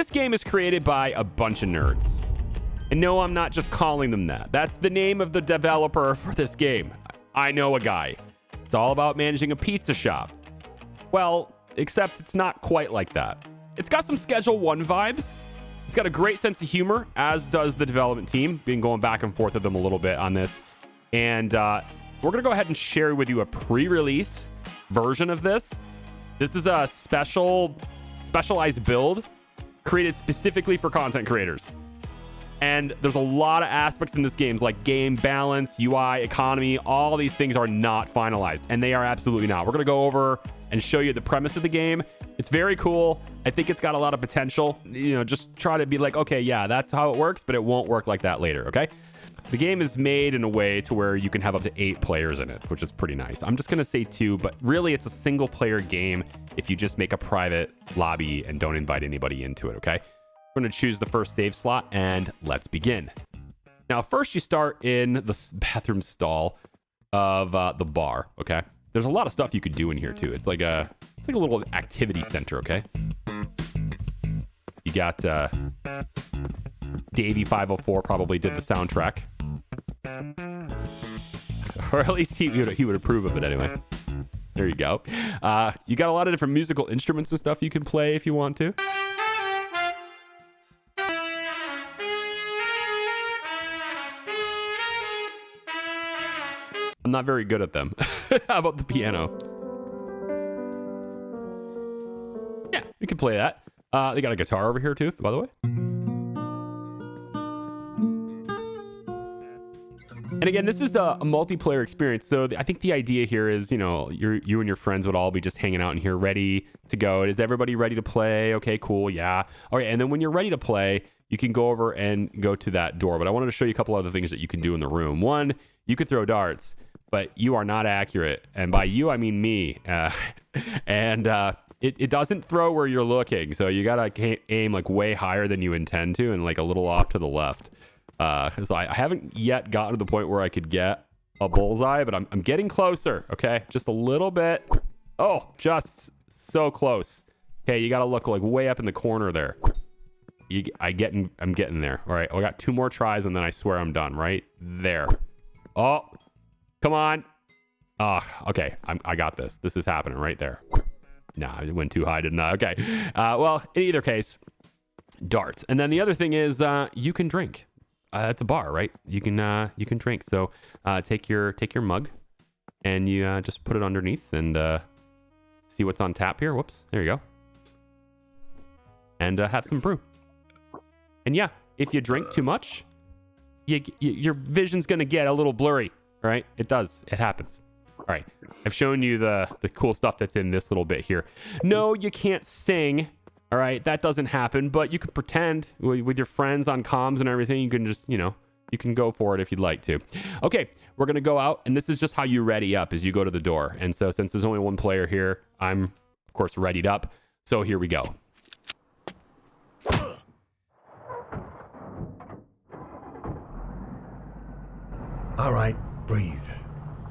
This game is created by a bunch of nerds. And no, I'm not just calling them that. That's the name of the developer for this game. I know a guy. It's all about managing a pizza shop. Well, except it's not quite like that. It's got some Schedule 1 vibes. It's got a great sense of humor, as does the development team. Been going back and forth with them a little bit on this. And we're going to go ahead and share with you a pre-release version of this. This is a specialized build created specifically for content creators. And there's a lot of aspects in this game, like game balance, UI, economy. All these things are not finalized, and they are absolutely not. We're going to go over and show you the premise of the game. It's very cool. I think it's got a lot of potential. You know, just try to be like, okay, yeah, that's how it works, but it won't work like that later, okay? The game is made in a way to where you can have up to 8 players in it, which is pretty nice. I'm just going to say 2, but really it's a single player game if you just make a private lobby and don't invite anybody into it, okay? We're going to choose the first save slot, and let's begin. Now, first you start in the bathroom stall of the bar, okay? There's a lot of stuff you could do in here, too. It's like a little activity center, okay? You got Davey 504 probably did the soundtrack. Or at least he would approve of it anyway. There you go. You got a lot of different musical instruments and stuff you can play if you want to. I'm not very good at them. How about the piano? Yeah, you can play that. They got a guitar over here too, by the way. And again, this is a multiplayer experience. So I think the idea here is, you know, you and your friends would all be just hanging out in here ready to go. Is everybody ready to play? Okay, cool. Yeah. All right. And then when you're ready to play, you can go over and go to that door. But I wanted to show you a couple other things that you can do in the room. One, you could throw darts, but you are not accurate. And by you, I mean me. It doesn't throw where you're looking. So you got to aim like way higher than you intend to and like a little off to the left. So I haven't yet gotten to the point where I could get a bullseye, but I'm getting closer. Okay, just a little bit. Oh, just so close. Okay, you got to look like way up in the corner there. I'm getting there. All right, I got 2 more tries and then I swear I'm done. Right there. Oh, come on. Okay, I got this. This is happening right there. Nah, it went too high, didn't I? Okay. Well, in either case, darts. And then the other thing is you can drink. It's a bar, right? You can drink. So take your mug and you just put it underneath and see what's on tap here. Whoops, there you go. And have some brew. And yeah, if you drink too much, your vision's gonna get a little blurry, right? It does. It happens. All right, I've shown you the cool stuff that's in this little bit here. No, you can't sing. All right, that doesn't happen, but you can pretend with your friends on comms and everything. You can just, you can go for it if you'd like to. Okay, we're going to go out, and this is just how you ready up as you go to the door. And so since there's only one player here, I'm, of course, readied up. So here we go. All right, breathe.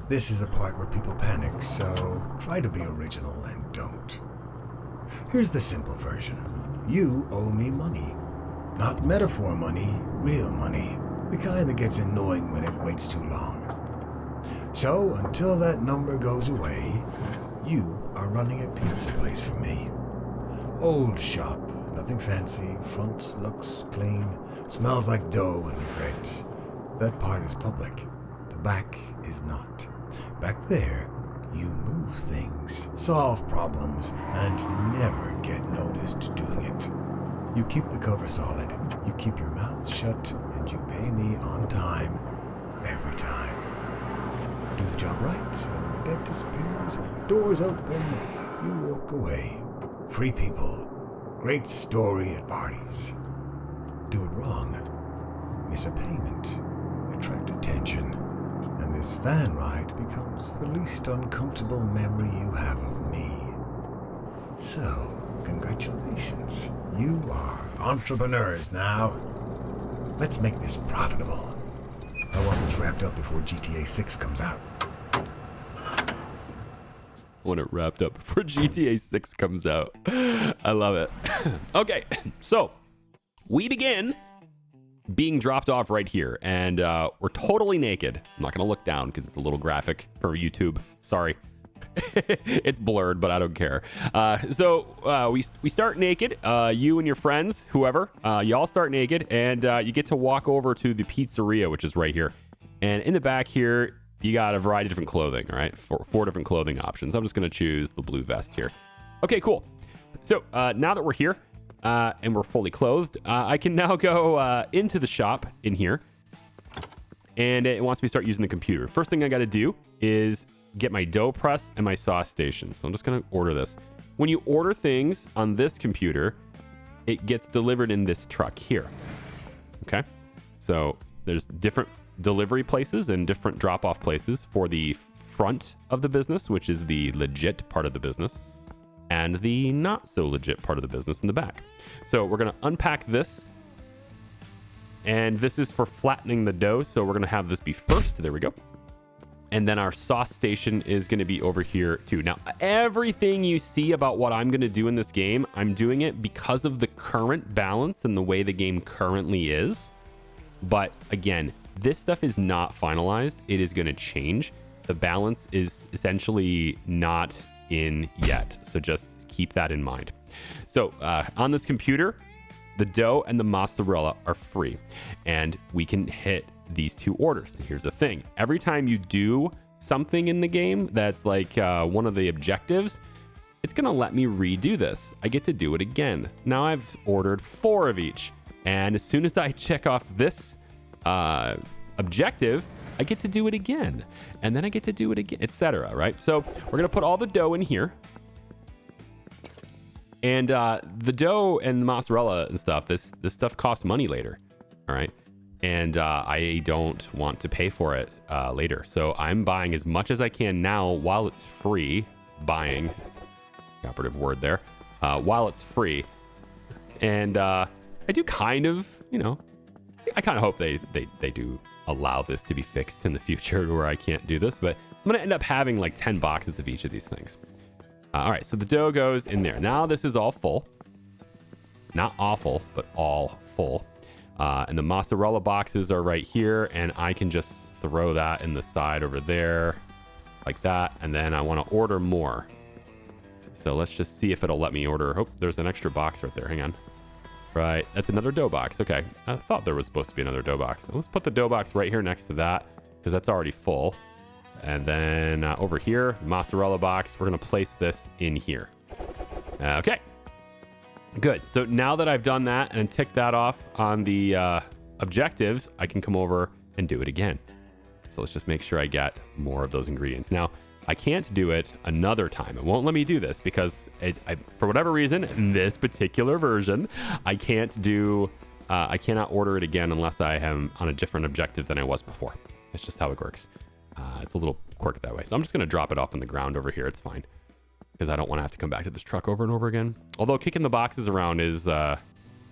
This is the part where people panic, so try to be original and don't. Here's the simple version. You owe me money. Not metaphor money, real money. The kind that gets annoying when it waits too long. So, until that number goes away, you are running a pizza place for me. Old shop, nothing fancy, front looks clean, smells like dough and bread. That part is public. The back is not. Back there, you move things, solve problems, and never get noticed doing it. You keep the cover solid, you keep your mouth shut, and you pay me on time, every time. Do the job right, and the debt disappears, doors open, you walk away. Free people, great story at parties. Do it wrong, miss a payment, attract attention. And this van ride becomes the least uncomfortable memory you have of me. So, congratulations. You are entrepreneurs now. Let's make this profitable. I want this wrapped up before GTA 6 comes out. I want it wrapped up before GTA 6 comes out. I love it. Okay, so we begin being dropped off right here, and we're totally naked. I'm not gonna look down because it's a little graphic for YouTube. Sorry. It's blurred, but I don't care. So we start naked. You and your friends, whoever, you all start naked, and you get to walk over to the pizzeria, which is right here. And in the back here, you got a variety of different clothing, all right? Four different clothing options. I'm just gonna choose the blue vest here. Okay, cool. So now that we're here, and we're fully clothed, I can now go into the shop in here, and it wants me to start using the computer. First thing I got to do is get my dough press and my sauce station. So I'm just going to order this. When you order things on this computer, it gets delivered in this truck here. Okay, so there's different delivery places and different drop-off places for the front of the business, which is the legit part of the business, and the not so legit part of the business in the back. So we're going to unpack this, and this is for flattening the dough. So we're going to have this be first. There we go. And then our sauce station is going to be over here too. Now, everything you see about what I'm going to do in this game, I'm doing it because of the current balance and the way the game currently is. But again, this stuff is not finalized. It is going to change. The balance is essentially not in yet, so just keep that in mind. So on this computer, the dough and the mozzarella are free, and we can hit these two orders. Here's the thing: every time you do something in the game that's like one of the objectives, it's gonna let me redo this. I get to do it again. Now I've ordered 4 of each, and as soon as I check off this objective, I get to do it again, and then I get to do it again, etc. Right? So we're gonna put all the dough in here, and the dough and the mozzarella and stuff. This stuff costs money later. All right, and I don't want to pay for it later, so I'm buying as much as I can now while it's free. Buying, it's the operative word there. While it's free, and I do kind of, I kind of hope they do allow this to be fixed in the future where I can't do this, but I'm gonna end up having like 10 boxes of each of these things. All right, so the dough goes in there. Now this is all full. Not awful, but all full. And the mozzarella boxes are right here, and I can just throw that in the side over there like that, and then I want to order more. So let's just see if it'll let me order. Oh, there's an extra box right there. Hang on. Right, that's another dough box. Okay, I thought there was supposed to be another dough box. Let's put the dough box right here next to that, because that's already full. And then over here, mozzarella box, we're gonna place this in here. Okay, good. So now that I've done that and ticked that off on the objectives, I can come over and do it again. So let's just make sure I get more of those ingredients. Now, I can't do it another time. It won't let me do this because for whatever reason, in this particular version, I cannot order it again unless I am on a different objective than I was before. That's just how it works. It's a little quirk that way. So I'm just going to drop it off on the ground over here. It's fine, because I don't want to have to come back to this truck over and over again. Although kicking the boxes around is a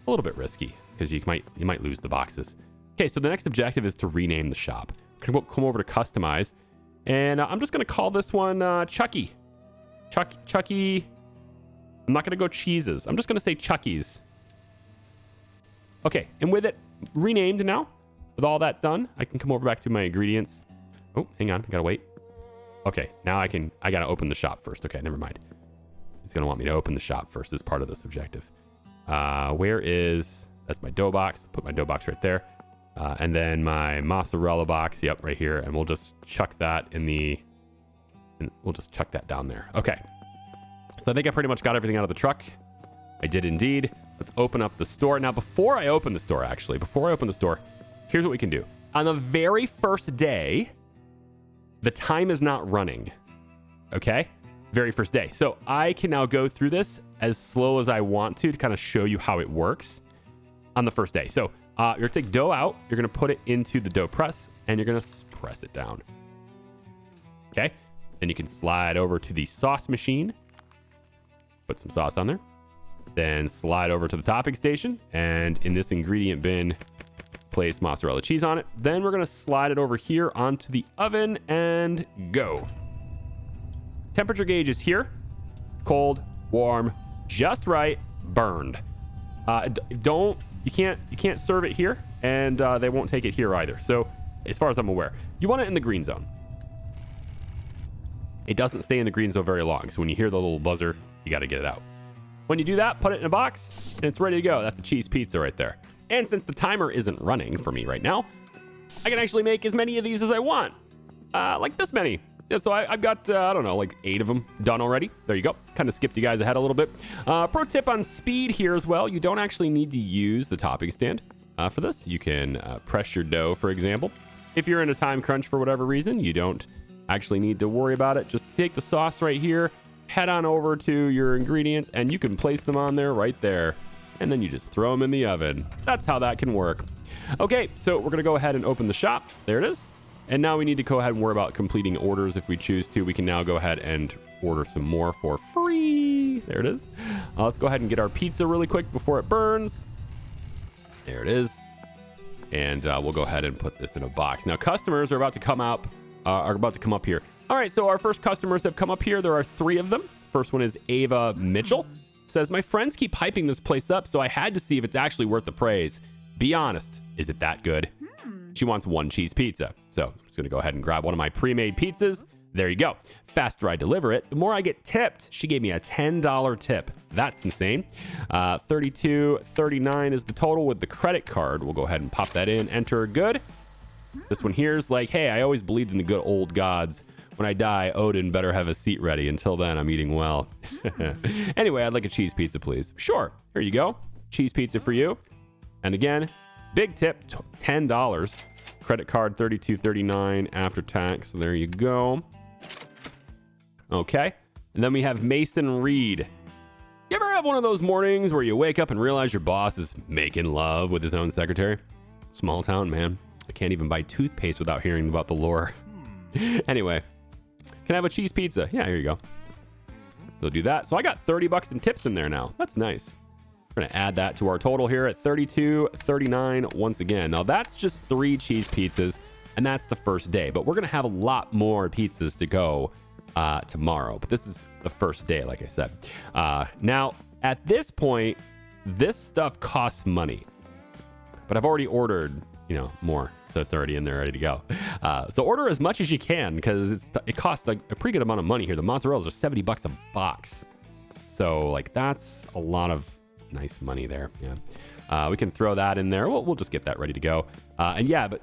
little bit risky, because you might lose the boxes. Okay, so the next objective is to rename the shop. Come over to customize. And I'm just going to call this one Chucky. Chucky. I'm not going to go cheeses. I'm just going to say Chucky's. Okay, and with it renamed now, with all that done, I can come over back to my ingredients. Oh, hang on. I got to wait. Okay, now I got to open the shop first. Okay, never mind. It's going to want me to open the shop first as part of this objective. That's my dough box. Put my dough box right there. And then my mozzarella box, yep, right here, and we'll just chuck that we'll just chuck that down there. Okay, so I think I pretty much got everything out of the truck. I did indeed. Let's open up the store. Now, before I open the store, here's what we can do. On the very first day, the time is not running, okay? Very first day. So I can now go through this as slow as I want to kind of show you how it works on the first day. So you're gonna take dough out, you're gonna put it into the dough press, and you're gonna press it down. Okay, then you can slide over to the sauce machine, put some sauce on there, then slide over to the topping station, and in this ingredient bin, place mozzarella cheese on it. Then we're gonna slide it over here onto the oven and go. Temperature gauge is here. It's cold, warm, just right, burned. You can't serve it here, and they won't take it here either. So as far as I'm aware, you want it in the green zone. It doesn't stay in the green zone very long. So when you hear the little buzzer, you got to get it out. When you do that, put it in a box and it's ready to go. That's a cheese pizza right there. And since the timer isn't running for me right now, I can actually make as many of these as I want. Like this many. Yeah, so I've got, I don't know, like 8 of them done already. There you go. Kind of skipped you guys ahead a little bit. Pro tip on speed here as well. You don't actually need to use the topping stand for this. You can press your dough, for example. If you're in a time crunch for whatever reason, you don't actually need to worry about it. Just take the sauce right here, head on over to your ingredients, and you can place them on there right there. And then you just throw them in the oven. That's how that can work. Okay, so we're gonna go ahead and open the shop. There it is. And now we need to go ahead and worry about completing orders if we choose to. We can now go ahead and order some more for free. There it is. Let's go ahead and get our pizza really quick before it burns. There it is. And we'll go ahead and put this in a box. Now, customers are about to come up here. All right, so our first customers have come up here. There are 3 of them. First one is Ava Mitchell. Says, my friends keep hyping this place up, so I had to see if it's actually worth the praise. Be honest, is it that good? She wants 1 cheese pizza. So I'm just gonna go ahead and grab one of my pre-made pizzas. There you go. Faster I deliver it, the more I get tipped. She gave me a $10 tip. That's insane. $32.39 is the total with the credit card. We'll go ahead and pop that in, enter good. This one here is like, hey, I always believed in the good old gods. When I die, Odin better have a seat ready. Until then, I'm eating well. Anyway, I'd like a cheese pizza, please. Sure, here you go. Cheese pizza for you. And again, big tip, $10. Credit card, $32.39 after tax. There you go. Okay. And then we have Mason Reed. You ever have one of those mornings where you wake up and realize your boss is making love with his own secretary? Small town, man. I can't even buy toothpaste without hearing about the lore. Anyway, can I have a cheese pizza? Yeah, here you go. So do that. So I got 30 bucks in tips in there now. That's nice. We're gonna add that to our total here at $32.39 once again. Now that's just 3 cheese pizzas, and that's the first day. But we're gonna have a lot more pizzas to go tomorrow. But this is the first day, like I said. Now at this point, this stuff costs money, but I've already ordered, more, so it's already in there, ready to go. So order as much as you can because it costs like a pretty good amount of money here. The mozzarellas are 70 bucks a box, so like that's a lot of nice money there. Yeah, we can throw that in there. We'll just get that ready to go. And yeah, but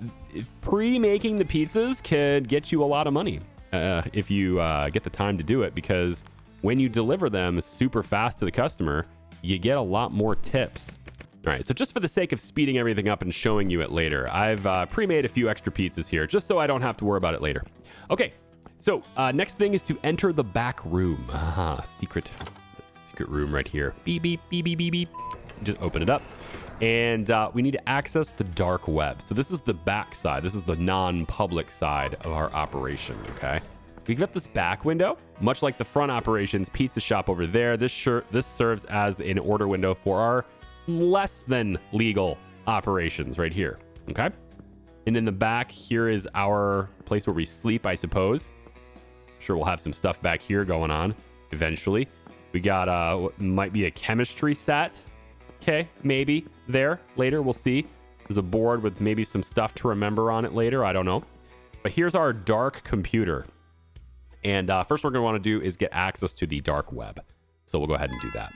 pre-making the pizzas could get you a lot of money if you get the time to do it, because when you deliver them super fast to the customer, you get a lot more tips. All right, so just for the sake of speeding everything up and showing you it later, I've pre-made a few extra pizzas here just so I don't have to worry about it later. Okay, so next thing is to enter the back room. Secret room right here. Beep, beep, beep, beep, beep, beep. Just open it up. And we need to access the dark web. So this is the back side. This is the non-public side of our operation, okay? We've got this back window, much like the front operations pizza shop over there. This serves as an order window for our less than legal operations right here, okay? And in the back, here is our place where we sleep, I suppose. Sure, we'll have some stuff back here going on eventually. We got what might be a chemistry set. Okay, maybe there later, we'll see. There's a board with maybe some stuff to remember on it later, I don't know. But here's our dark computer. And first what we're gonna wanna do is get access to the dark web. So we'll go ahead and do that.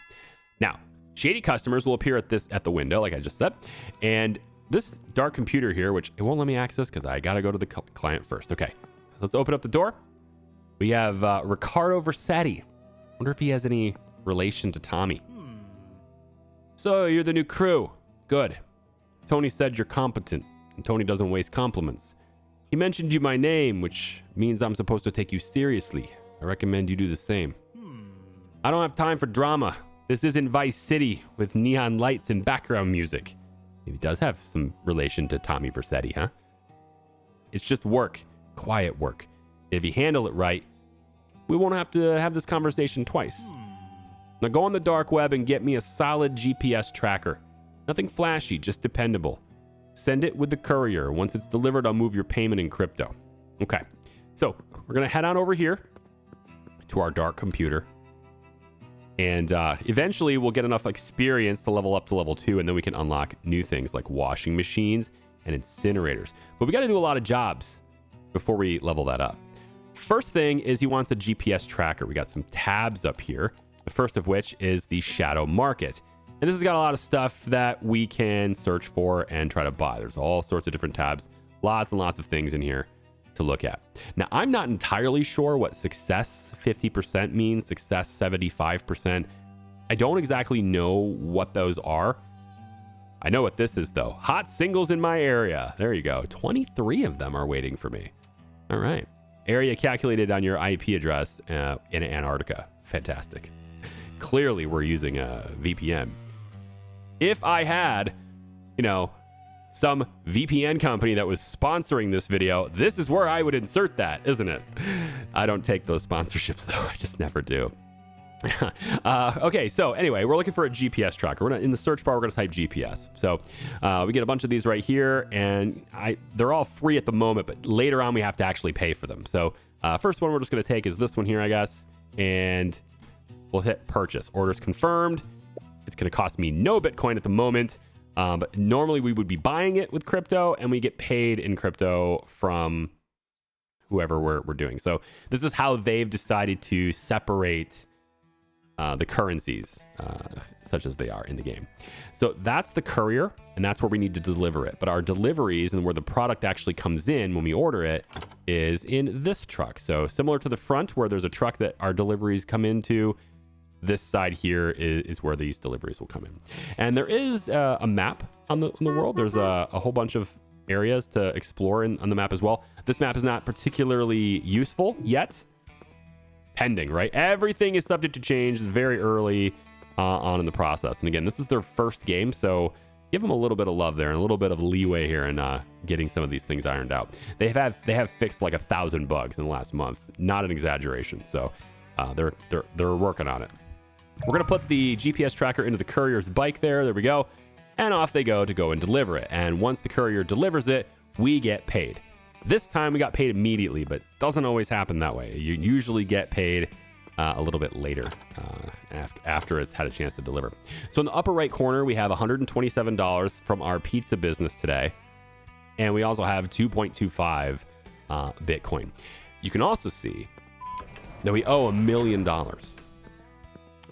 Now, shady customers will appear at the window, like I just said. And this dark computer here, which it won't let me access because I gotta go to the client first. Okay, let's open up the door. We have Ricardo Versetti. Wonder if he has any relation to Tommy. So you're the new crew. Good. Tony said you're competent, and Tony doesn't waste compliments. He mentioned you by name, which means I'm supposed to take you seriously. I recommend you do the same. I don't have time for drama. This isn't Vice City with neon lights and background music. He does have some relation to Tommy Versetti, huh? It's just work. Quiet work. If you handle it right, we won't have to have this conversation twice. Now go on the dark web and get me a solid GPS tracker. Nothing flashy, just dependable. Send it with the courier. Once it's delivered, I'll move your payment in crypto. Okay, so we're gonna head on over here to our dark computer. And eventually we'll get enough experience to level up to level 2, and then we can unlock new things like washing machines and incinerators. But we got to do a lot of jobs before we level that up. First thing is he wants a GPS tracker. We got some tabs up here. The first of which is the Shadow Market. And this has got a lot of stuff that we can search for and try to buy. There's all sorts of different tabs, lots and lots of things in here to look at. Now, I'm not entirely sure what success 50% means, success 75%. I don't exactly know what those are. I know what this is, though. Hot singles in my area. There you go. 23 of them are waiting for me. All right. Area calculated on your IP address in Antarctica. Fantastic. Clearly, we're using a VPN. If I had, some VPN company that was sponsoring this video, this is where I would insert that, isn't it? I don't take those sponsorships, though. I just never do. Okay, so anyway, we're looking for a GPS tracker. In the search bar, we're going to type GPS. So we get a bunch of these right here, and they're all free at the moment, but later on we have to actually pay for them. So first one we're just going to take is this one here, I guess, and we'll hit purchase. Orders confirmed. It's going to cost me no Bitcoin at the moment. But normally we would be buying it with crypto, and we get paid in crypto from whoever we're doing. So this is how they've decided to separate the currencies, such as they are in the game. So that's the courier, and that's where we need to deliver it. But our deliveries and where the product actually comes in when we order it is in this truck. So similar to the front where there's a truck that our deliveries come into, this side here is where these deliveries will come in. And there is a map on the world. There's a whole bunch of areas to explore on the map as well. This map is not particularly useful yet. Pending, right? Everything is subject to change. It's very early on in the process. And again, this is their first game, so give them a little bit of love there and a little bit of leeway here in getting some of these things ironed out. They have fixed like 1,000 bugs in the last month. Not an exaggeration. So they're working on it. We're going to put the GPS tracker into the courier's bike there. There we go. And off they go to go and deliver it. And once the courier delivers it, we get paid. This time we got paid immediately, but it doesn't always happen that way. You usually get paid a little bit later after it's had a chance to deliver. So in the upper right corner, we have $127 from our pizza business today. And we also have 2.25 Bitcoin. You can also see that we owe $1 million.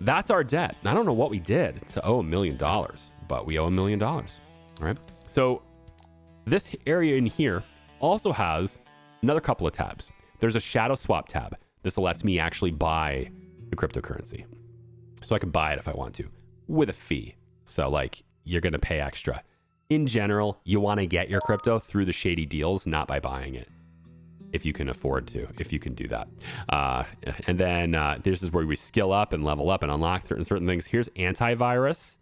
That's our debt. I don't know what we did to owe $1 million, but we owe $1 million. All right. So this area in here also has another couple of tabs. There's a shadow swap tab. This lets me actually buy the cryptocurrency. So I can buy it if I want to with a fee. So like you're going to pay extra. In general, you want to get your crypto through the shady deals, not by buying it. If you can afford to, if you can do that. And then this is where we skill up and level up and unlock certain things. Here's antivirus,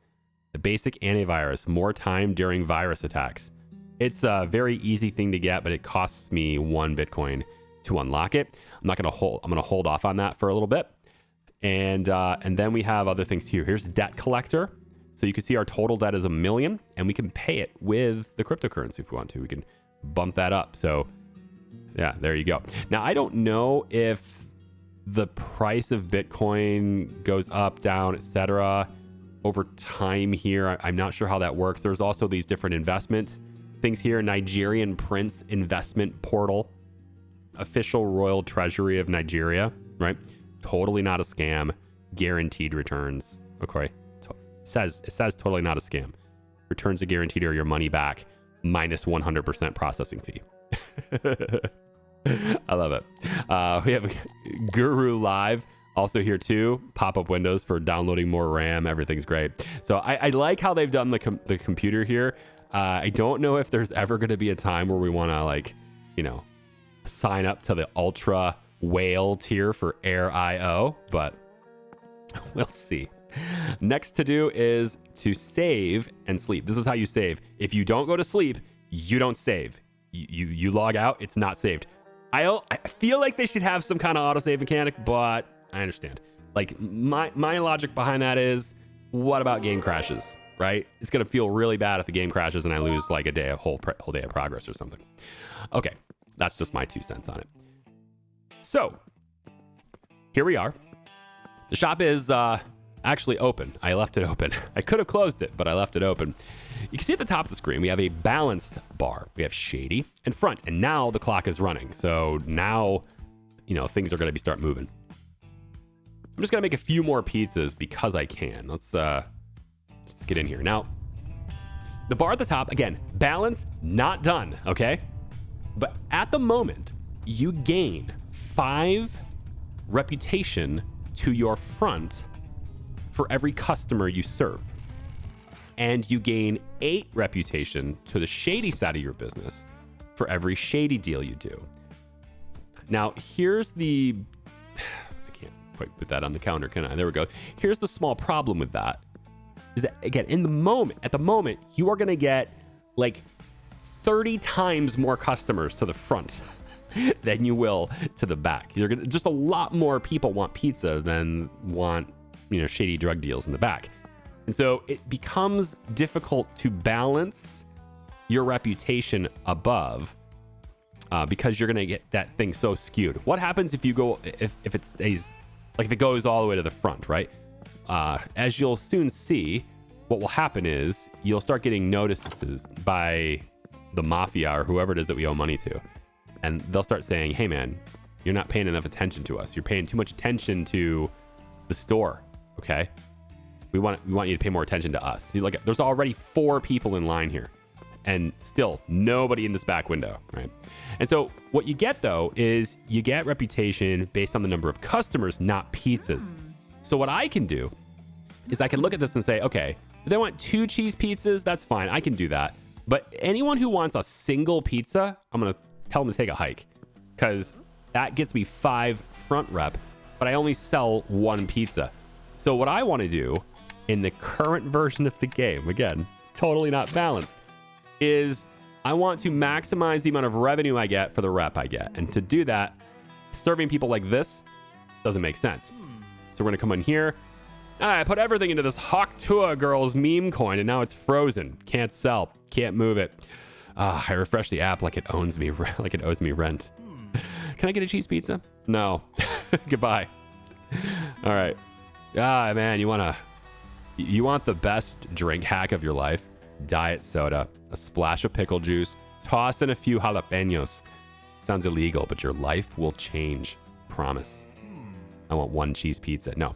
the basic antivirus, more time during virus attacks. It's a very easy thing to get, but it costs me 1 Bitcoin to unlock it. I'm going to hold off on that for a little bit. And then we have other things here. Here's debt collector. So you can see our total debt is $1 million, and we can pay it with the cryptocurrency if we want to. We can bump that up. So yeah, there you go. Now, I don't know if the price of Bitcoin goes up, down, etc. over time here. I'm not sure how that works. There's also these different investment things here. Nigerian Prince Investment Portal, official royal treasury of Nigeria, right? Totally not a scam. Guaranteed returns. Okay. It says totally not a scam. Returns are guaranteed or your money back minus 100% processing fee. I love it. We have Guru Live also here too. Pop-up windows for downloading more RAM. Everything's great. So I like how they've done the computer here. I don't know if there's ever going to be a time where we want to sign up to the ultra whale tier for Air.io, but we'll see. Next to do is to save and sleep. This is how you save. If you don't go to sleep, you don't save. You log out, it's not saved. I feel like they should have some kind of autosave mechanic, but I understand. Like my logic behind that is, what about game crashes, right? It's gonna feel really bad if the game crashes and I lose like a whole day of progress or something. Okay, that's just my 2 cents on it. So here we are. The shop is actually open. I left it open. I could have closed it, but I left it open. You can see at the top of the screen, we have a balanced bar. We have shady and front, and now the clock is running. So now, you know, things are going to start moving. I'm just going to make a few more pizzas because I can. Let's get in here. Now, the bar at the top, again, balance, not done, okay? But at the moment, you gain 5 reputation to your front for every customer you serve. And you gain 8 reputation to the shady side of your business for every shady deal you do. Now, here's the... I can't quite put that on the counter, can I? There we go. Here's the small problem with that. Is that, again, at the moment, you are going to get like 30 times more customers to the front than you will to the back. You're gonna, just a lot more people want pizza than want, you know, shady drug deals in the back. And so it becomes difficult to balance your reputation above because you're going to get that thing so skewed. What happens if you go, if it stays, like if it goes all the way to the front, right? As you'll soon see, what will happen is you'll start getting notices by the mafia or whoever it is that we owe money to. And they'll start saying, hey man, you're not paying enough attention to us. You're paying too much attention to the store. Okay. We want you to pay more attention to us. See, like there's already 4 people in line here and still nobody in this back window. Right. And so what you get though, is you get reputation based on the number of customers, not pizzas. So what I can do is I can look at this and say, okay, if they want 2 cheese pizzas, that's fine. I can do that. But anyone who wants a single pizza, I'm going to tell them to take a hike because that gets me 5 front rep, but I only sell 1 pizza. So what I want to do in the current version of the game, again, totally not balanced, is I want to maximize the amount of revenue I get for the rep I get. And to do that, serving people like this doesn't make sense. So we're going to come in here. I put everything into this Hawk Tua Girls meme coin, and now it's frozen. Can't sell. Can't move it. I refresh the app like it owns me, like it owes me rent. Can I get a cheese pizza? No. Goodbye. All right. Man, you want the best drink hack of your life? Diet soda, a splash of pickle juice, toss in a few jalapenos. Sounds illegal, but your life will change. Promise. I want 1 cheese pizza. No.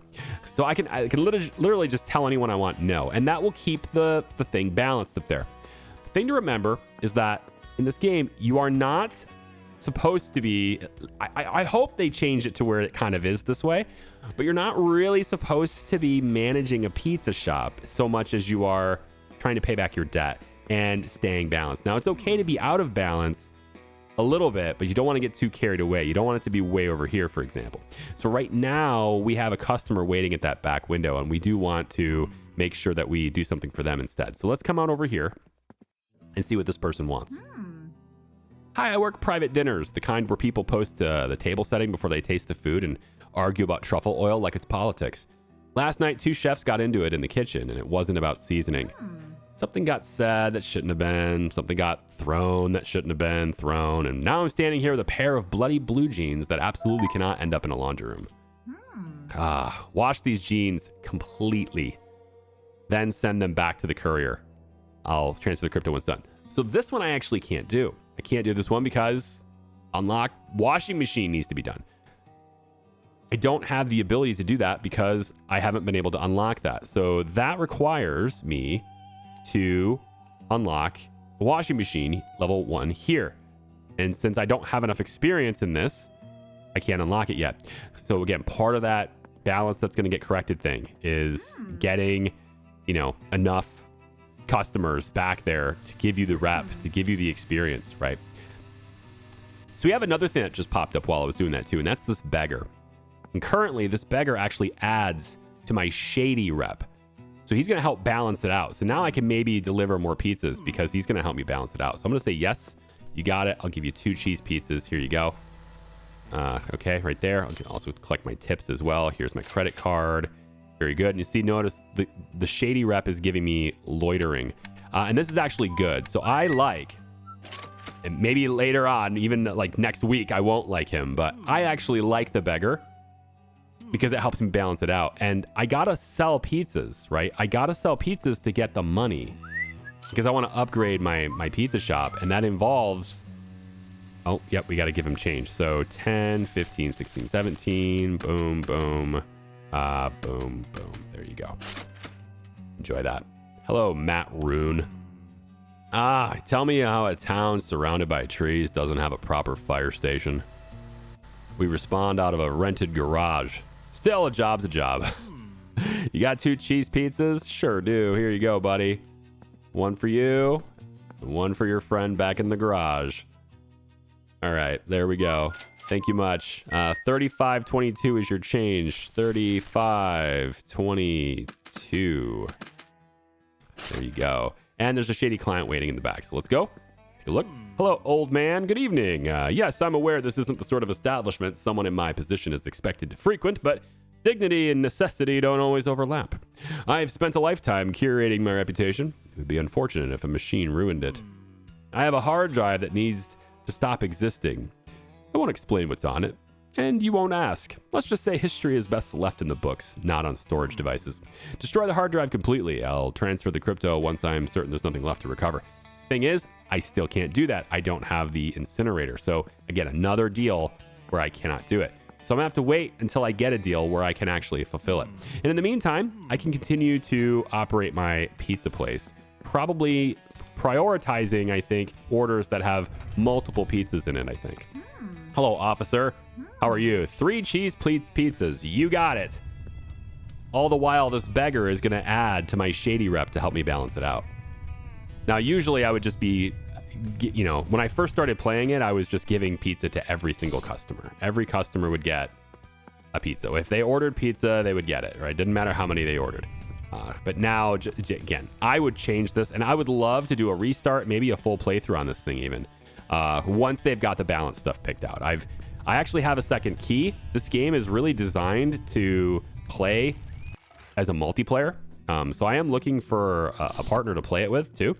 So I can literally just tell anyone I want no, and that will keep the thing balanced up there. The thing to remember is that in this game, you are not supposed to be, I hope they change it to where it kind of is this way, but you're not really supposed to be managing a pizza shop so much as you are trying to pay back your debt and staying balanced. Now, it's okay to be out of balance a little bit, but you don't want to get too carried away. You don't want it to be way over here, for example. So right now we have a customer waiting at that back window, and we do want to make sure that we do something for them instead. So let's come on over here and see what this person wants. Hi, I work private dinners, the kind where people post the table setting before they taste the food and argue about truffle oil like it's politics. Last night, 2 chefs got into it in the kitchen, and it wasn't about seasoning. Something got said that shouldn't have been. Something got thrown that shouldn't have been thrown. And now I'm standing here with a pair of bloody blue jeans that absolutely cannot end up in a laundry room. Wash these jeans completely, then send them back to the courier. I'll transfer the crypto when it's done. So this one I actually can't do. I can't do this one because unlock washing machine needs to be done. I don't have the ability to do that because I haven't been able to unlock that. So that requires me to unlock the washing machine level 1 here. And since I don't have enough experience in this, I can't unlock it yet. So again, part of that balance that's going to get corrected thing is getting, you know, enough customers back there to give you the rep, to give you the experience, right? So we have another thing that just popped up while I was doing that too, and that's this beggar. And currently this beggar actually adds to my shady rep. So he's going to help balance it out. So now I can maybe deliver more pizzas because he's going to help me balance it out. So I'm going to say, yes, you got it. I'll give you 2 cheese pizzas. Here you go. Okay, right there. I can also collect my tips as well. Here's my credit card. Very good. And you see, notice the shady rep is giving me loitering. And this is actually good. So I like, and maybe later on, even like next week, I won't like him, but I actually like the beggar because it helps me balance it out. And I gotta sell pizzas, right? I gotta sell pizzas to get the money because I want to upgrade my pizza shop, and that involves, oh, yep, we got to give him change. So 10, 15, 16, 17, boom, boom, boom, boom. There you go. Enjoy that. Hello, Matt Rune. Tell me how a town surrounded by trees doesn't have a proper fire station. We respond out of a rented garage. Still, a job's a job. You got 2 cheese pizzas? Sure do. Here you go, buddy. One for you, and one for your friend back in the garage. All right, there we go. Thank you much. 35.22 is your change. 35.22. There you go. And there's a shady client waiting in the back. So let's go. Take a look. Hello, old man. Good evening. Yes, I'm aware this isn't the sort of establishment someone in my position is expected to frequent, but dignity and necessity don't always overlap. I've spent a lifetime curating my reputation. It would be unfortunate if a machine ruined it. I have a hard drive that needs to stop existing. I won't explain what's on it, and you won't ask. Let's just say history is best left in the books, not on storage devices. Destroy the hard drive completely. I'll transfer the crypto once I'm certain there's nothing left to recover. Thing is, I still can't do that. I don't have the incinerator. So again, another deal where I cannot do it. So I'm gonna have to wait until I get a deal where I can actually fulfill it. And in the meantime, I can continue to operate my pizza place, probably prioritizing, I think, orders that have multiple pizzas in it, I think. Hello, officer. How are you? 3 cheese pleats pizzas. You got it. All the while, this beggar is gonna add to my shady rep to help me balance it out. Now, usually I would just be, you know, when I first started playing it, I was just giving pizza to every single customer. Every customer would get a pizza. If they ordered pizza, they would get it, right? Didn't matter how many they ordered. But now, again, I would change this, and I would love to do a restart, maybe a full playthrough on this thing even, once they've got the balance stuff picked out. I actually have a second key. This game is really designed to play as a multiplayer. So I am looking for a partner to play it with, too.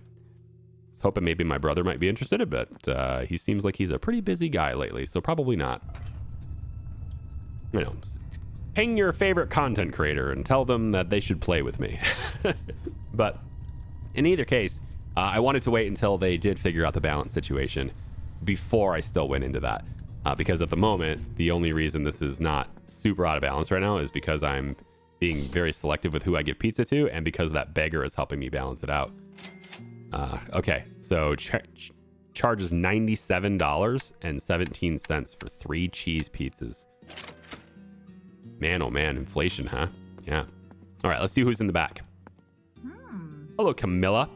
Hoping maybe my brother might be interested, but he seems like he's a pretty busy guy lately, so probably not. You know, ping your favorite content creator and tell them that they should play with me. But in either case, I wanted to wait until they did figure out the balance situation before I still went into that. Because at the moment, the only reason this is not super out of balance right now is because I'm being very selective with who I give pizza to, and because that beggar is helping me balance it out. Okay, so charges $97.17 for 3 cheese pizzas. Man, oh man, inflation, huh? Yeah. All right, let's see who's in the back. Hello, Camilla.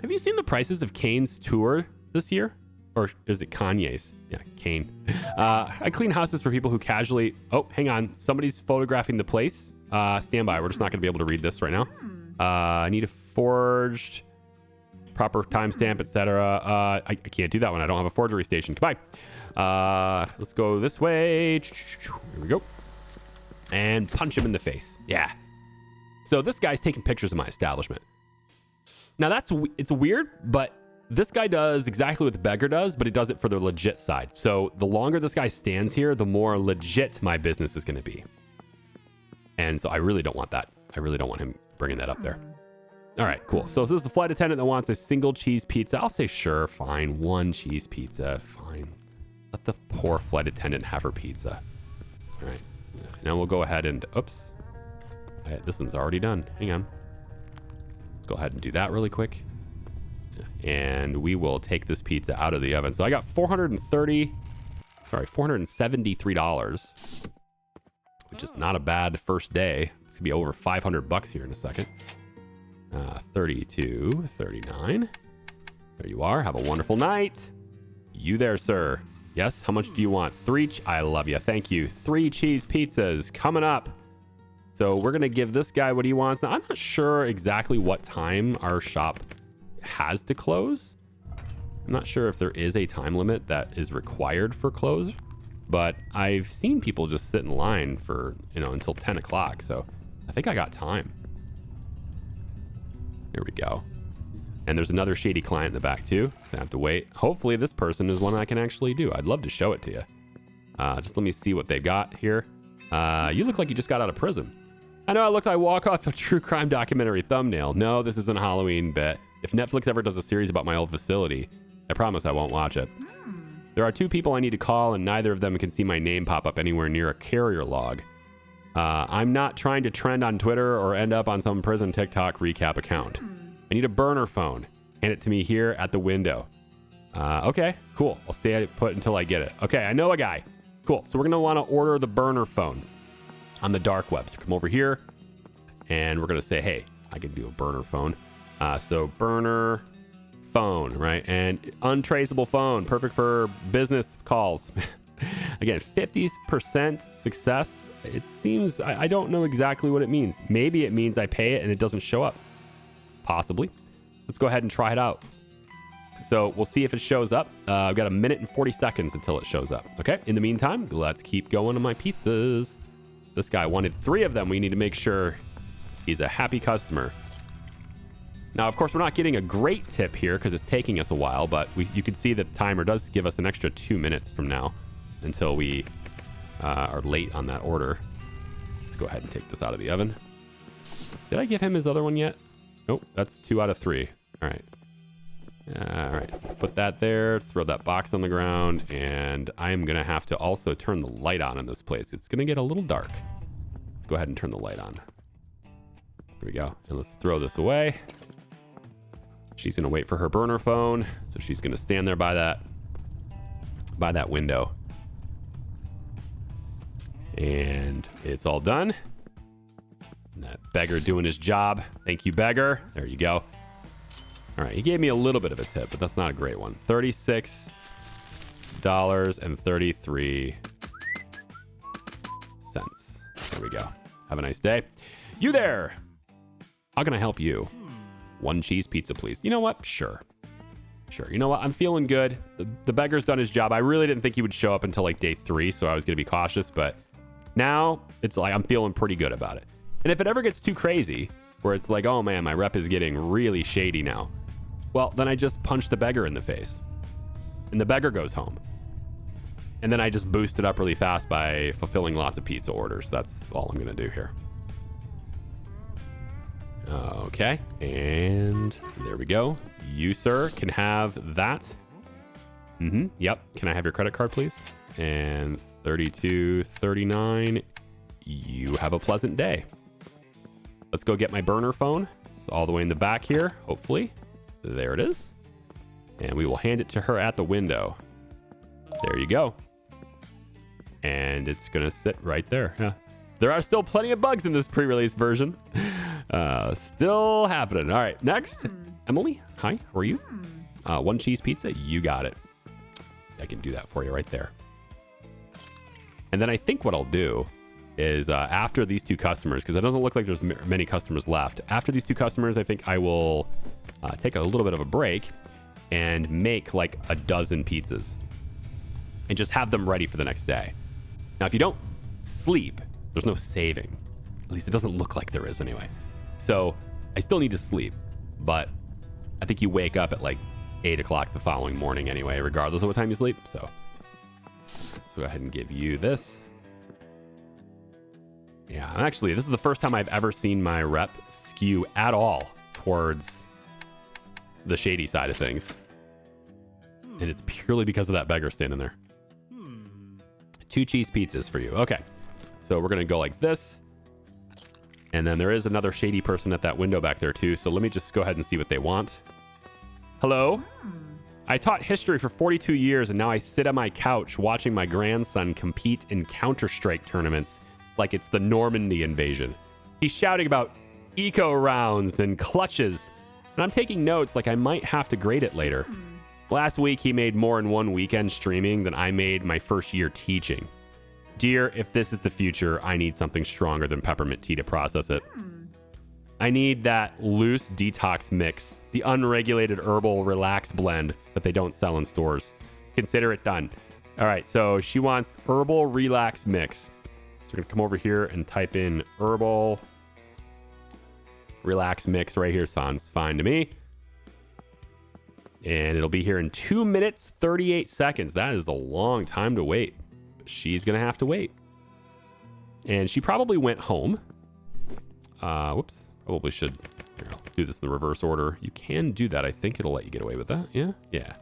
Have you seen the prices of Kane's tour this year? Or is it Kanye's? Yeah, Kane. I clean houses for people who casually... Oh, hang on. Somebody's photographing the place. Stand by. We're just not going to be able to read this right now. I need a forged... proper timestamp, etc. I can't do that one. I don't have a forgery station. Goodbye. Let's go this way. Here we go. And punch him in the face. Yeah. So this guy's taking pictures of my establishment. Now it's weird, but this guy does exactly what the beggar does, but he does it for the legit side. So the longer this guy stands here, the more legit my business is going to be. And so I really don't want that. I really don't want him bringing that up there. All right, cool. So this is the flight attendant that wants a single cheese pizza. I'll say, sure, fine. 1 cheese pizza, fine. Let the poor flight attendant have her pizza. All right. Now we'll go ahead and, oops. This one's already done. Hang on. Let's go ahead and do that really quick. And we will take this pizza out of the oven. So I got $473, which is not a bad first day. It's gonna be over $500 here in a second. 32, 39. There you are. Have a wonderful night. You there, sir. Yes, how much do you want? 3, I love you. Thank you. 3 cheese pizzas coming up. So we're going to give this guy what he wants. Now, I'm not sure exactly what time our shop has to close. I'm not sure if there is a time limit that is required for close, but I've seen people just sit in line for, until 10 o'clock. So I think I got time. There we go. And there's another shady client in the back too. So I have to wait. Hopefully this person is one I can actually do. I'd love to show it to you. Just let me see what they've got here. You look like you just got out of prison. I know I walk off a true crime documentary thumbnail. No, this isn't a Halloween bit. If Netflix ever does a series about my old facility, I promise I won't watch it. There are 2 people I need to call, and neither of them can see my name pop up anywhere near a carrier log. I'm not trying to trend on Twitter or end up on some prison TikTok recap account. I need a burner phone. Hand it to me here at the window. Okay, cool. I'll stay put until I get it. Okay, I know a guy. Cool. So we're going to want to order the burner phone on the dark web. So come over here, and we're going to say, hey, I can do a burner phone. So burner phone, right? And untraceable phone, perfect for business calls. Again, 50% success. It seems, I don't know exactly what it means. Maybe it means I pay it and it doesn't show up. Possibly. Let's go ahead and try it out. So we'll see if it shows up. I've got 1 minute and 40 seconds until it shows up. Okay. In the meantime, let's keep going on my pizzas. This guy wanted 3 of them. We need to make sure he's a happy customer. Now, of course, we're not getting a great tip here because it's taking us a while, but you can see that the timer does give us an extra 2 minutes from now until we are late on that order. Let's go ahead and take this out of the oven. Did I give him his other one yet? Nope, that's 2 out of 3. All right. All right, let's put that there, throw that box on the ground, and I'm going to have to also turn the light on in this place. It's going to get a little dark. Let's go ahead and turn the light on. Here we go. And let's throw this away. She's going to wait for her burner phone, so she's going to stand there by that window. And it's all done. And that beggar doing his job. Thank you, beggar. There you go. All right, he gave me a little bit of a tip, but that's not a great one. $36.33. There we go. Have a nice day. You there. How can I help you? 1 cheese pizza, please. You know what? Sure. You know what? I'm feeling good. The beggar's done his job. I really didn't think he would show up until like day 3, so I was going to be cautious, but now it's like I'm feeling pretty good about it. And if it ever gets too crazy, where it's like, oh man, my rep is getting really shady now, well, then I just punch the beggar in the face. And the beggar goes home. And then I just boost it up really fast by fulfilling lots of pizza orders. That's all I'm going to do here. Okay. And there we go. You, sir, can have that. Yep. Can I have your credit card, please? And $32.39. You have a pleasant day. Let's go get my burner phone. It's all the way in the back here, hopefully. There it is. And we will hand it to her at the window. There you go. And it's going to sit right there. Yeah. There are still plenty of bugs in this pre-release version. Still happening. All right, next. Emily, hi, how are you? 1 cheese pizza, you got it. I can do that for you right there. And then I think what I'll do is after these 2 customers, because it doesn't look like there's many customers left. After these 2 customers, I think I will take a little bit of a break and make like a dozen pizzas and just have them ready for the next day. Now, if you don't sleep, there's no saving. At least it doesn't look like there is anyway. So I still need to sleep, but I think you wake up at like 8 o'clock the following morning anyway, regardless of what time you sleep. So let's go ahead and give you this. Yeah, actually, this is the first time I've ever seen my rep skew at all towards the shady side of things. And it's purely because of that beggar standing there. 2 cheese pizzas for you. Okay. So we're going to go like this. And then there is another shady person at that window back there too. So let me just go ahead and see what they want. Hello? I taught history for 42 years and now I sit on my couch watching my grandson compete in Counter-Strike tournaments like it's the Normandy invasion. He's shouting about eco rounds and clutches. And I'm taking notes like I might have to grade it later. Last week, he made more in 1 weekend streaming than I made my first year teaching. Dear, if this is the future, I need something stronger than peppermint tea to process it. I need that loose detox mix, the unregulated herbal relax blend that they don't sell in stores. Consider it done. All right, so she wants herbal relax mix. So we're gonna come over here and type in herbal relax mix right here. Sounds fine to me. And it'll be here in 2 minutes, 38 seconds. That is a long time to wait. But she's going to have to wait. and she probably went home. Whoops. Probably should. Here, I'll do this in the reverse order. You can do that. I think it'll let you get away with that. Yeah? Yeah.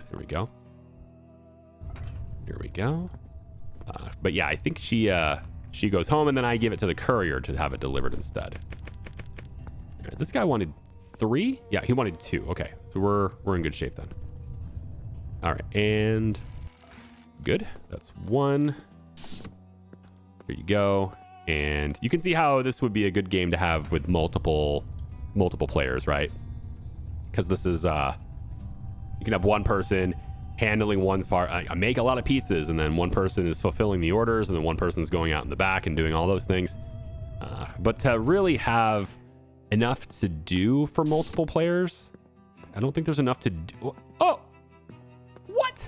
There we go. Here we go. But yeah, I think she goes home, and then I give it to the courier to have it delivered instead. All right, this guy wanted 3? Yeah, he wanted 2. Okay, so we're in good shape then. All right, and good. That's 1. Here you go. And you can see how this would be a good game to have with multiple players, right? Because this is you can have one person handling one's part. I make a lot of pizzas, and then one person is fulfilling the orders, and then one person's going out in the back and doing all those things. But to really have enough to do for multiple players, I don't think there's enough to do. Oh, what?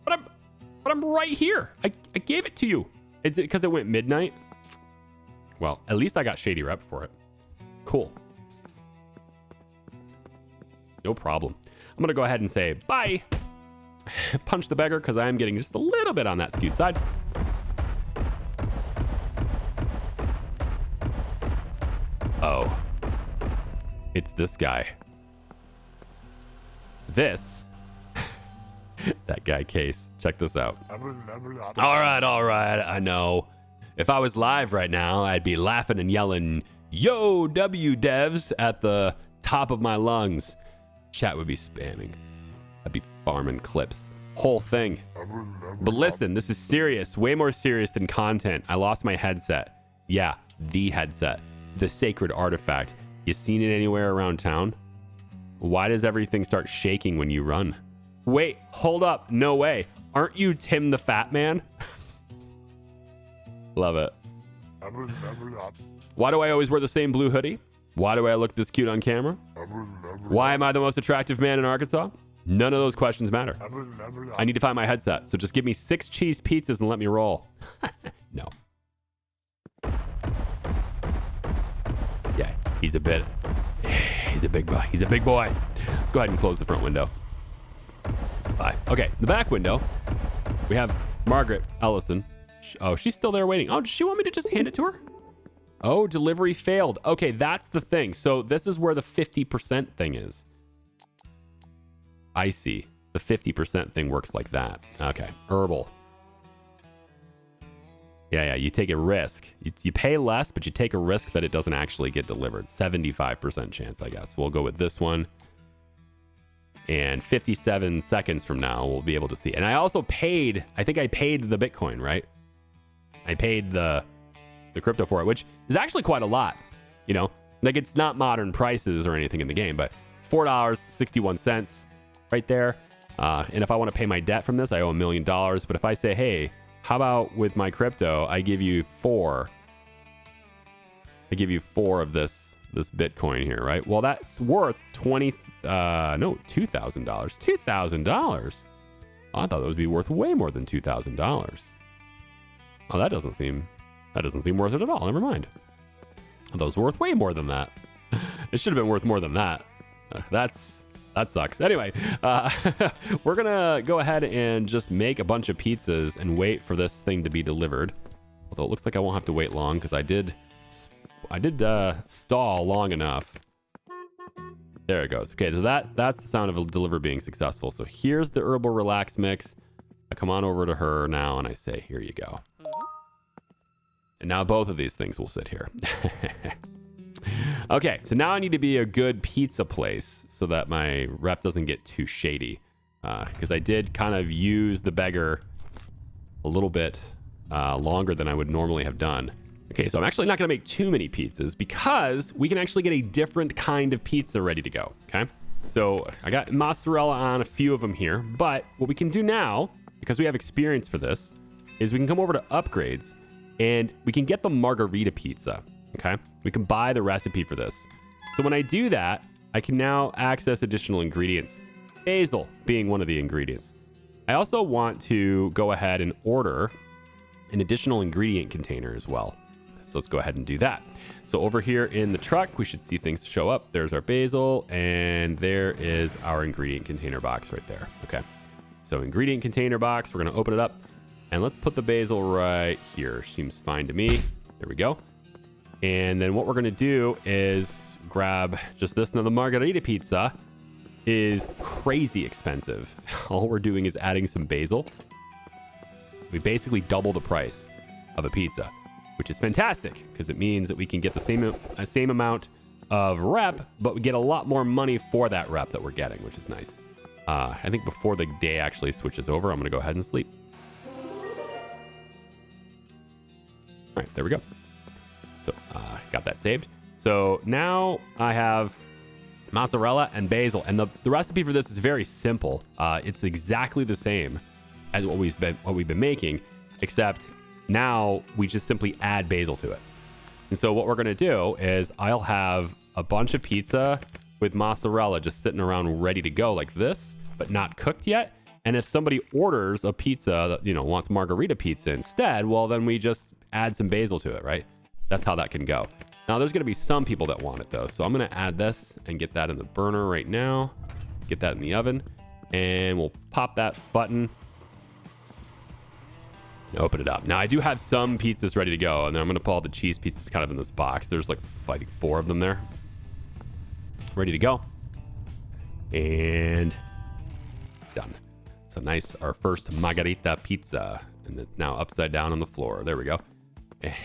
But I'm right here. I gave it to you. Is it because it went midnight? Well, at least I got shady rep for it. Cool. No problem. I'm going to go ahead and say bye. Punch the beggar because I am getting just a little bit on that skewed side. Oh. It's this guy. This. That guy Case. Check this out. All right. I know. If I was live right now, I'd be laughing and yelling, "Yo, W devs," at the top of my lungs. Chat would be spamming. I'd be farming clips. Whole thing. But listen, this is serious. Way more serious than content. I lost my headset. Yeah, the headset. The sacred artifact. You seen it anywhere around town? Why does everything start shaking when you run? Wait, hold up. No way. Aren't you Tim the Fat Man? Love it. Why do I always wear the same blue hoodie? Why do I look this cute on camera? Why am I the most attractive man in Arkansas? None of those questions matter. I need to find my headset, so just give me 6 cheese pizzas and let me roll. No. Yeah, he's a big boy. He's a big boy. Let's go ahead and close the front window. Bye. Okay, the back window, we have Margaret Ellison. Oh, she's still there waiting. Oh, does she want me to just hand it to her? Oh, delivery failed. Okay, that's the thing. So this is where the 50% thing is. I see. The 50% thing works like that. Okay, herbal. Yeah, you take a risk. You pay less, but you take a risk that it doesn't actually get delivered. 75% chance, I guess. We'll go with this one. And 57 seconds from now, we'll be able to see. And I also paid, I think I paid the Bitcoin, right? I paid the crypto for it, which is actually quite a lot. You know, like it's not modern prices or anything in the game, but $4.61 right there. And if I want to pay my debt from this, I owe $1 million. But if I say, hey, how about with my crypto, I give you 4. I give you 4 of this Bitcoin here, right? Well, that's worth $2,000. $2,000. Oh, I thought that would be worth way more than $2,000. Oh, that doesn't seem worth it at all. Never mind. I thought it was worth way more than that. It should have been worth more than that. That sucks. Anyway, we're gonna go ahead and just make a bunch of pizzas and wait for this thing to be delivered. Although it looks like I won't have to wait long because I did stall long enough. There it goes. Okay, so that's the sound of a deliver being successful. So here's the herbal relax mix. I come on over to her now and I say, here you go. And now both of these things will sit here. Okay, so now I need to be a good pizza place so that my rep doesn't get too shady. Because I did kind of use the beggar a little bit longer than I would normally have done. Okay, so I'm actually not going to make too many pizzas because we can actually get a different kind of pizza ready to go, okay? So I got mozzarella on a few of them here, but what we can do now, because we have experience for this, is we can come over to upgrades and we can get the margarita pizza, okay? We can buy the recipe for this. So when I do that, I can now access additional ingredients, basil being one of the ingredients. I also want to go ahead and order an additional ingredient container as well. So let's go ahead and do that. So over here in the truck, we should see things show up. There's our basil, and there is our ingredient container box right there. Okay. So ingredient container box, we're going to open it up. And let's put the basil right here. Seems fine to me. There we go. And then what we're going to do is grab just this. Now, the margarita pizza is crazy expensive. All we're doing is adding some basil. We basically double the price of a pizza, which is fantastic because it means that we can get the same amount of rep, but we get a lot more money for that rep that we're getting, which is nice. I think before the day actually switches over, I'm going to go ahead and sleep. All right, there we go. So got that saved. So now I have mozzarella and basil, and the recipe for this is very simple. It's exactly the same as what we've been making, except now we just simply add basil to it. And so what we're going to do is I'll have a bunch of pizza with mozzarella just sitting around ready to go like this, but not cooked yet. And if somebody orders a pizza that, wants margarita pizza instead, well, then we just add some basil to it, right? That's how that can go. Now, there's going to be some people that want it, though. So I'm going to add this and get that in the burner right now. Get that in the oven. And we'll pop that button. Open it up. Now, I do have some pizzas ready to go. And then I'm going to put all the cheese pizzas kind of in this box. There's like, I think 4 of them there. Ready to go. And done. So nice, our first margarita pizza. And it's now upside down on the floor. There we go.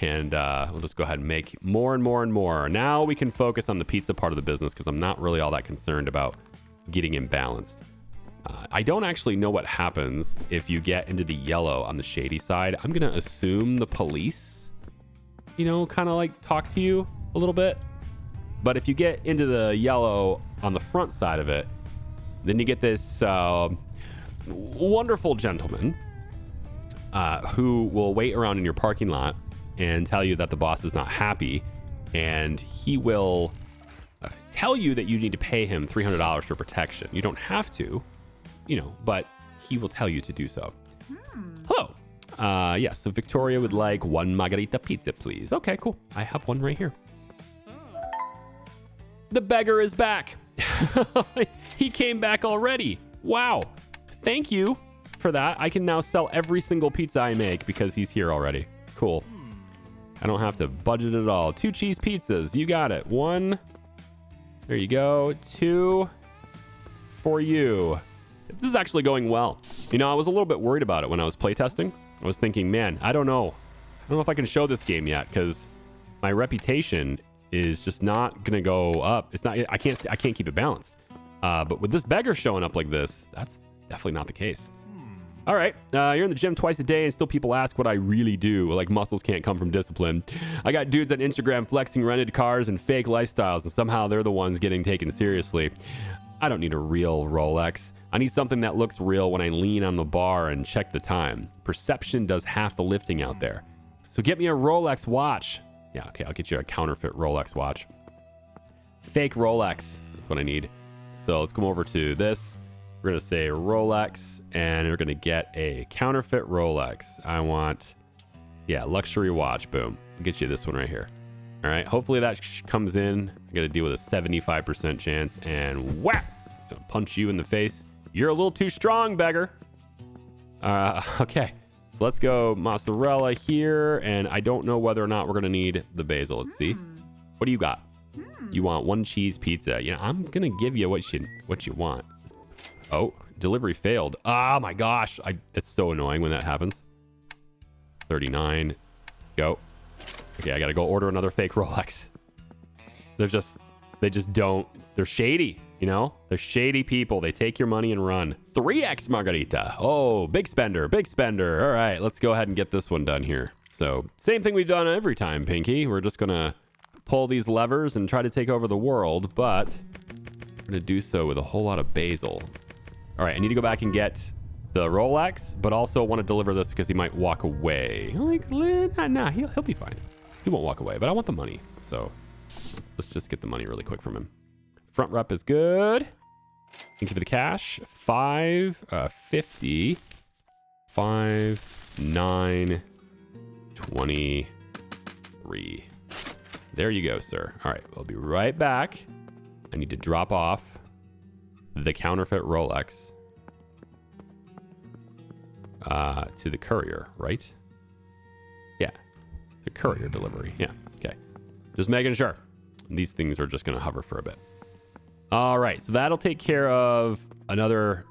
And we'll just go ahead and make more and more and more. Now we can focus on the pizza part of the business because I'm not really all that concerned about getting imbalanced. I don't actually know what happens if you get into the yellow on the shady side. I'm going to assume the police, kind of like talk to you a little bit. But if you get into the yellow on the front side of it, then you get this wonderful gentleman who will wait around in your parking lot and tell you that the boss is not happy. And he will tell you that you need to pay him $300 for protection. You don't have to, but he will tell you to do so. Hello. Yes, so Victoria would like 1 margarita pizza, please. Okay, cool. I have one right here. The beggar is back. He came back already. Wow. Thank you for that. I can now sell every single pizza I make because he's here already. Cool. I don't have to budget at all. 2 cheese pizzas. You got it. 1. There you go. 2 for you. This is actually going well. I was a little bit worried about it when I was playtesting. I was thinking, man, I don't know if I can show this game yet because my reputation is just not gonna go up. It's not. I can't keep it balanced. But with this beggar showing up like this, that's definitely not the case. All right, you're in the gym twice a day and still people ask what I really do. Like muscles can't come from discipline. I got dudes on Instagram flexing rented cars and fake lifestyles, and somehow they're the ones getting taken seriously. I don't need a real Rolex. I need something that looks real when I lean on the bar and check the time. Perception does half the lifting out there. So get me a Rolex watch. Yeah, okay, I'll get you a counterfeit Rolex watch. Fake Rolex, that's what I need. So let's come over to this. We're gonna say Rolex, and we're gonna get a counterfeit Rolex. I want, luxury watch, boom. I'll get you this one right here. All right, hopefully that comes in. I gotta deal with a 75% chance, and whap! Gonna punch you in the face. You're a little too strong, beggar. Okay. So let's go mozzarella here, and I don't know whether or not we're gonna need the basil. Let's see. What do you got? You want 1 cheese pizza? I'm gonna give you what you want. Oh, delivery failed. Oh my gosh, that's so annoying when that happens. 39. Go. Okay, I gotta go order another fake Rolex. They just don't. They're shady. They're shady people. They take your money and run. 3x margarita. Oh, big spender, big spender. All right, let's go ahead and get this one done here. So same thing we've done every time, Pinky. We're just gonna pull these levers and try to take over the world, but we're gonna do so with a whole lot of basil. All right, I need to go back and get the Rolex, but also want to deliver this because he might walk away. Nah, he'll be fine. He won't walk away, but I want the money. So let's just get the money really quick from him. Front rep is good. Thank you for the cash. 50, 5, 9, 23. There you go, sir. All right, we'll be right back. I need to drop off the counterfeit Rolex. to the courier, right? Yeah, the courier delivery. Yeah, okay. Just making sure. These things are just going to hover for a bit. All right, so that'll take care of another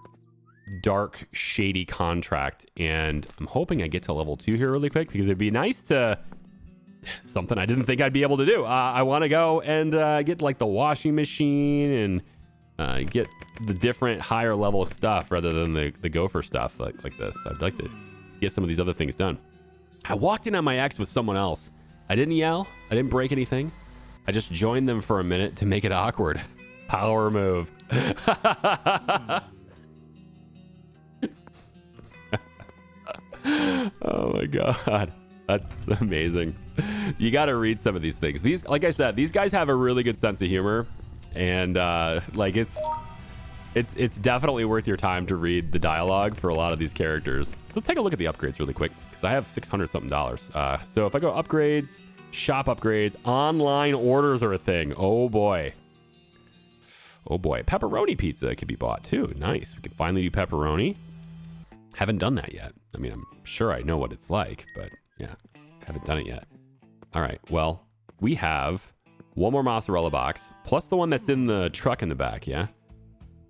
dark, shady contract. And I'm hoping I get to level 2 here really quick because it'd be nice to... Something I didn't think I'd be able to do. I want to go and get like the washing machine and get the different higher level stuff rather than the gopher stuff like this. I'd like to get some of these other things done. I walked in on my ex with someone else. I didn't yell. I didn't break anything. I just joined them for a minute to make it awkward. Power move. Oh my God. That's amazing. You got to read some of these things. These, like I said, these guys have a really good sense of humor, and like it's definitely worth your time to read the dialogue for a lot of these characters. So let's take a look at the upgrades really quick because I have $600 something. So if I go upgrades, shop upgrades, online orders are a thing. Oh boy. Oh boy. Pepperoni pizza could be bought too. Nice. We can finally do pepperoni. Haven't done that yet. I mean, I'm sure I know what it's like, but yeah, haven't done it yet. All right, well, we have one more mozzarella box, plus the one that's in the truck in the back, yeah?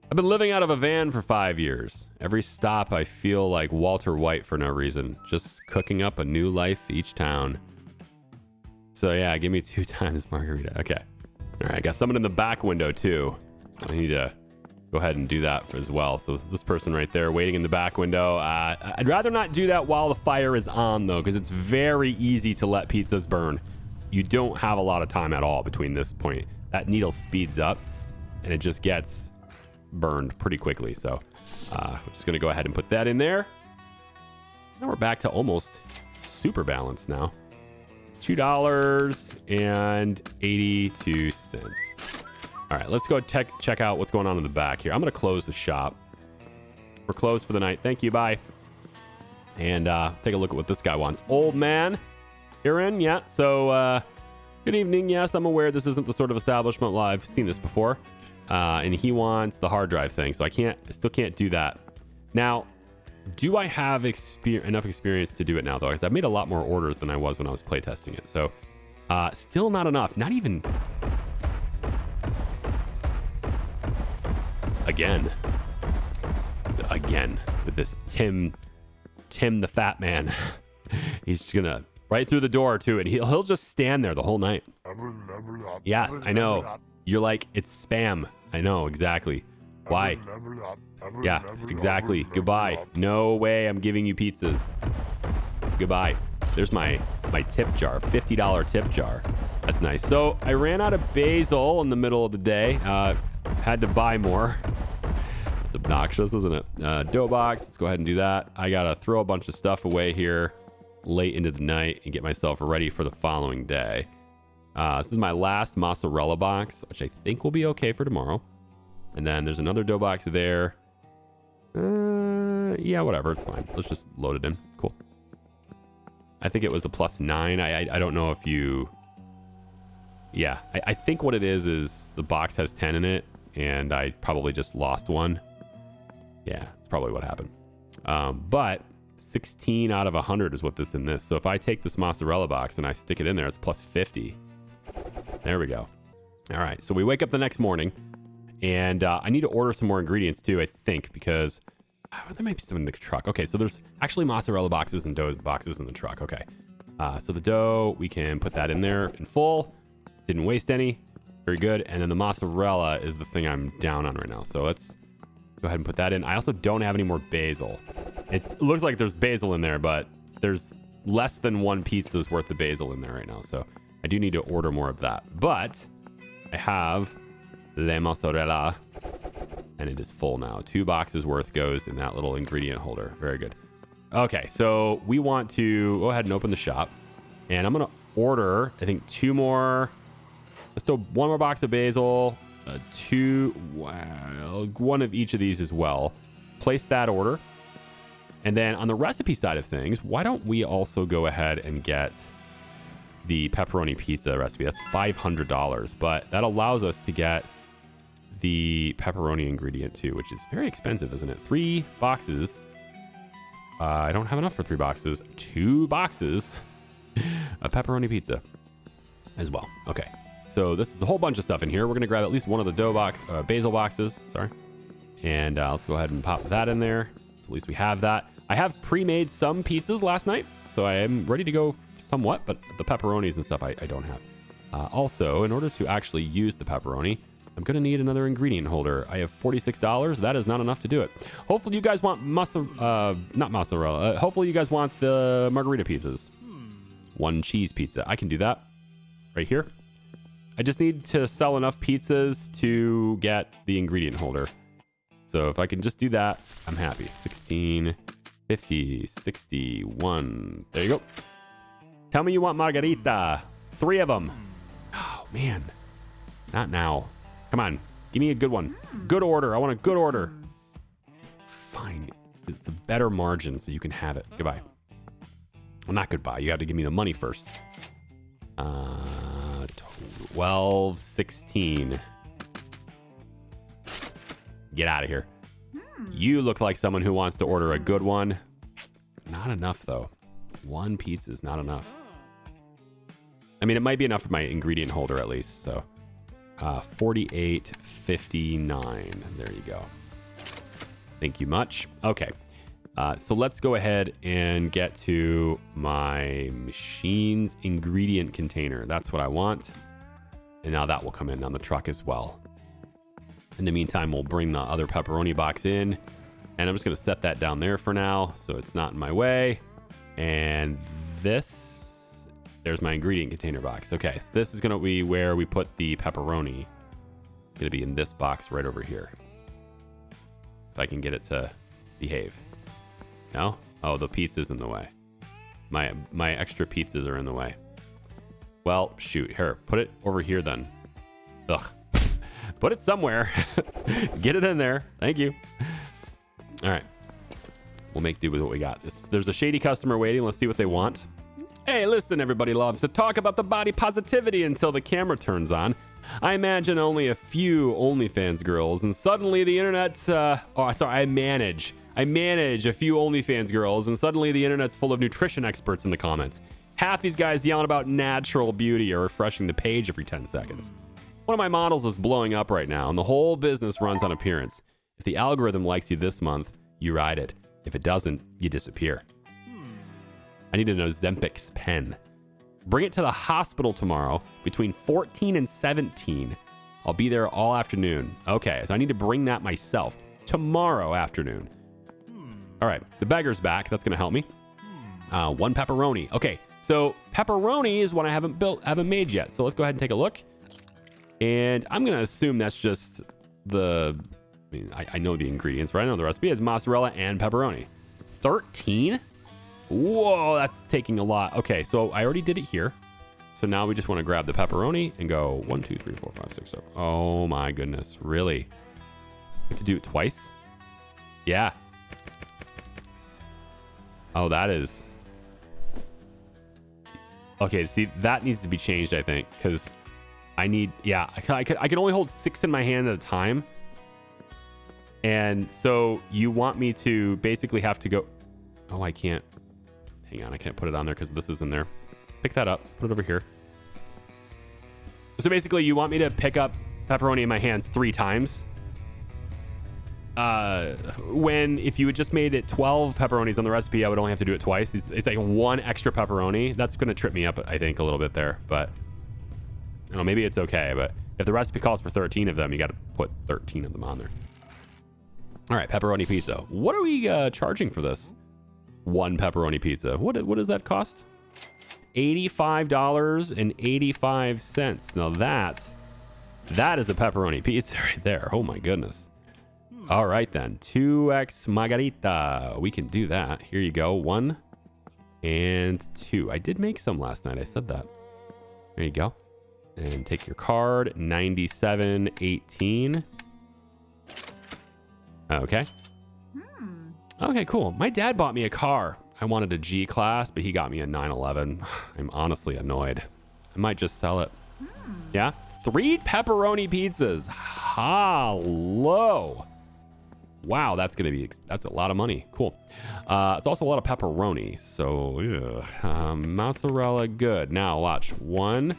I've been living out of a van for 5 years. Every stop, I feel like Walter White for no reason, just cooking up a new life each town. So yeah, give me 2 times margarita. Okay. All right, I got someone in the back window too, so I need to go ahead and do that as well. So this person right there waiting in the back window. I'd rather not do that while the fire is on though, because it's very easy to let pizzas burn. You don't have a lot of time at all between this point. That needle speeds up and it just gets burned pretty quickly. So we're just going to go ahead and put that in there. Now we're back to almost super balanced now. $2.82. All right, let's go check out what's going on in the back here. I'm going to close the shop. We're closed for the night. Thank you. Bye. And take a look at what this guy wants. Old man, you're in? Yeah. So good evening. Yes, I'm aware this isn't the sort of establishment. Well, I've seen this before. And he wants the hard drive thing. So I still can't do that. Now, do I have enough experience to do it now, though? Because I've made a lot more orders than I was when I was playtesting it. So still not enough. Not even... Again with this Tim the fat man. He's just gonna right through the door too, and he'll just stand there the whole night. Yes, I know. You're like, it's spam. I know exactly. Why? Yeah, exactly. Goodbye. No way I'm giving you pizzas. Goodbye. There's my tip jar, $50 tip jar. That's nice. So I ran out of basil in the middle of the day. Had to buy more. It's obnoxious, isn't it? Dough box. Let's go ahead and do that. I gotta throw a bunch of stuff away here late into the night and get myself ready for the following day. This is my last mozzarella box, which I think will be okay for tomorrow. And then there's another dough box there. Yeah, whatever. It's fine. Let's just load it in. Cool. I think it was a +9. I don't know if you... Yeah, I think what it is the box has 10 in it, and I probably just lost one. Yeah, that's probably what happened. But 16 out of 100 is what this in this. So if I take this mozzarella box and I stick it in there, it's +50. There we go. All right, so we wake up the next morning, and I need to order some more ingredients too, I think, because there might be some in the truck. Okay, so there's actually mozzarella boxes and dough boxes in the truck. Okay, so the dough, we can put that in there in full. Didn't waste any. Very good. And then the mozzarella is the thing I'm down on right now. So let's go ahead and put that in. I also don't have any more basil. It looks like there's basil in there, but there's less than one pizza's worth of basil in there right now. So I do need to order more of that. But I have le mozzarella, and it is full now. 2 boxes worth goes in that little ingredient holder. Very good. Okay, so we want to go ahead and open the shop. And I'm going to order, I think, 2 more... Let's do 1 more box of basil, 2, well, 1 of each of these as well. Place that order. And then on the recipe side of things, why don't we also go ahead and get the pepperoni pizza recipe? That's $500, but that allows us to get the pepperoni ingredient too, which is very expensive, isn't it? 3 boxes I don't have enough for 3 boxes. 2 boxes of pepperoni pizza as well. Okay. So this is a whole bunch of stuff in here. We're going to grab at least one of the basil boxes. Sorry. And let's go ahead and pop that in there. So at least we have that. I have pre-made some pizzas last night, so I am ready to go somewhat, but the pepperonis and stuff I don't have. Also, in order to actually use the pepperoni, I'm going to need another ingredient holder. I have $46. That is not enough to do it. Hopefully you guys want not mozzarella. Hopefully you guys want the margarita pizzas. 1 cheese pizza. I can do that right here. I just need to sell enough pizzas to get the ingredient holder. So if I can just do that, I'm happy. 16, 50, 61. There you go. Tell me you want margarita. 3 of them. Oh, man. Not now. Come on. Give me a good one. Good order. I want a good order. Fine. It's a better margin so you can have it. Goodbye. Well, not goodbye. You have to give me the money first. 12, 16. Get out of here. You look like someone who wants to order a good one. Not enough, though. 1 pizza is not enough. I mean, it might be enough for my ingredient holder at least. So 48.59. There you go. Thank you much. Okay. So let's go ahead and get to my machine's ingredient container. That's what I want. And now that will come in on the truck as well. In the meantime, we'll bring the other pepperoni box in. And I'm just going to set that down there for now so it's not in my way. And this, there's my ingredient container box. Okay, so this is going to be where we put the pepperoni. It's going to be in this box right over here. If I can get it to behave. No? Oh, the pizza's in the way. My extra pizzas are in the way. Well, shoot. Here, put it over here then. Ugh. Put it somewhere. Get it in there. Thank you. All right. We'll make do with what we got. There's a shady customer waiting. Let's see what they want. Hey, listen, everybody loves to talk about the body positivity until the camera turns on. I imagine only a few OnlyFans girls, and suddenly the internet... I manage a few OnlyFans girls, and suddenly the internet's full of nutrition experts in the comments. Half these guys yelling about natural beauty or refreshing the page every 10 seconds. One of my models is blowing up right now, and the whole business runs on appearance. If the algorithm likes you this month, you ride it. If it doesn't, you disappear. I need an Ozempic's pen. Bring it to the hospital tomorrow between 14 and 17. I'll be there all afternoon. Okay, so I need to bring that myself tomorrow afternoon. All right, the beggar's back. That's going to help me. 1 pepperoni. Okay, so pepperoni is what I haven't made yet. So let's go ahead and take a look. And I'm going to assume that's just I know the ingredients, right? I know the recipe is mozzarella and pepperoni. 13? Whoa, that's taking a lot. Okay, so I already did it here. So now we just want to grab the pepperoni and go 1, 2, 3, 4, 5, 6, 7. Oh my goodness, really? You have to do it twice? Yeah. Oh, that is... Okay, see, that needs to be changed, I think, because I need... Yeah, I can only hold 6 in my hand at a time. And so you want me to basically have to go... Oh, I can't. Hang on, I can't put it on there because this is in there. Pick that up, put it over here. So basically you want me to pick up pepperoni in my hands 3 times. When if you had just made it 12 pepperonis on the recipe, I would only have to do it twice. It's like 1 extra pepperoni. That's going to trip me up, I think, a little bit there. But I don't know, maybe it's okay. But if the recipe calls for 13 of them, you got to put 13 of them on there. All right, pepperoni pizza. What are we charging for this? 1 pepperoni pizza. What does that cost? $85.85. Now that is a pepperoni pizza right there. Oh my goodness. All right then, 2x margarita. We can do that. Here you go, 1 and 2. I did make some last night. I said that. There you go. And take your card, 97.18. Okay. Okay, cool. My dad bought me a car. I wanted a G-Class, but he got me a 911. I'm honestly annoyed. I might just sell it. Yeah? 3 pepperoni pizzas. Hello. Wow, that's a lot of money. Cool. It's also a lot of pepperoni. So mozzarella, good. Now watch. 1,